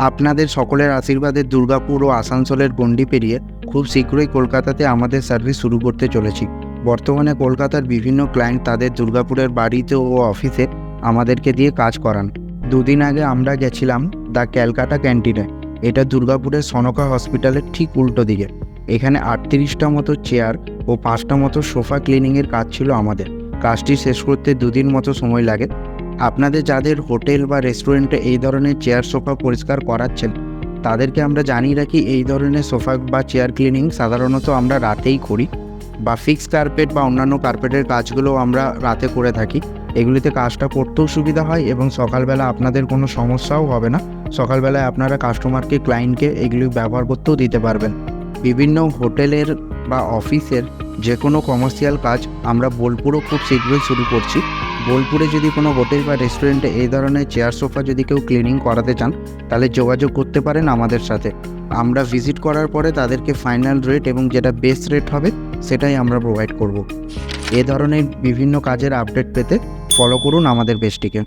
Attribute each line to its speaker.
Speaker 1: আপনাদের সকলের আশীর্বাদে দুর্গাপুর ও আসানসোলের গণ্ডি পেরিয়ে খুব শীঘ্রই কলকাতাতে আমাদের সার্ভিস শুরু করতে চলেছি। বর্তমানে কলকাতার বিভিন্ন ক্লায়েন্ট তাদের দুর্গাপুরের বাড়িতে ও অফিসে আমাদেরকে দিয়ে কাজ করান। দুদিন আগে আমরা গেছিলাম দ্য ক্যালকাটা ক্যান্টিনে। এটা দুর্গাপুরের সনকা হসপিটালের ঠিক উল্টো দিকে। এখানে 38টা মতো চেয়ার ও 5টা মতো সোফা ক্লিনিংয়ের কাজ ছিল আমাদের। কাজটি শেষ করতে দুদিন মতো সময় লাগে। আপনাদের যাদের হোটেল বা রেস্টুরেন্টে এই ধরনের চেয়ার সোফা পরিষ্কার করাচ্ছেন তাদেরকে আমরা জানিয়ে রাখি, এই ধরনের সোফা বা চেয়ার ক্লিনিং সাধারণত আমরা রাতেই করি, বা ফিক্স কার্পেট বা অন্যান্য কার্পেটের কাজগুলো আমরা রাতে করে থাকি। এগুলিতে কাজটা করতেও সুবিধা হয় এবং সকালবেলা আপনাদের কোনো সমস্যাও হবে না। সকালবেলায় আপনারা কাস্টমারকে, ক্লায়েন্টকে এগুলি ব্যবহার করতেও দিতে পারবেন। বিভিন্ন হোটেলের বা অফিসের যে কোনো কমার্শিয়াল কাজ আমরা বোলপুরও খুব শীঘ্রই শুরু করছি। বোলপুরে যদি কোনো হোটেল বা রেস্টুরেন্টে এই ধরনের চেয়ার সোফা যদি কেউ ক্লিনিং করাতে চান তাহলে যোগাযোগ করতে পারেন আমাদের সাথে। আমরা ভিজিট করার পরে তাদেরকে ফাইনাল রেট এবং যেটা বেস্ট রেট হবে সেটাই আমরা প্রোভাইড করব। এ ধরনের বিভিন্ন কাজের আপডেট পেতে ফলো করুন আমাদের পেজটিকে।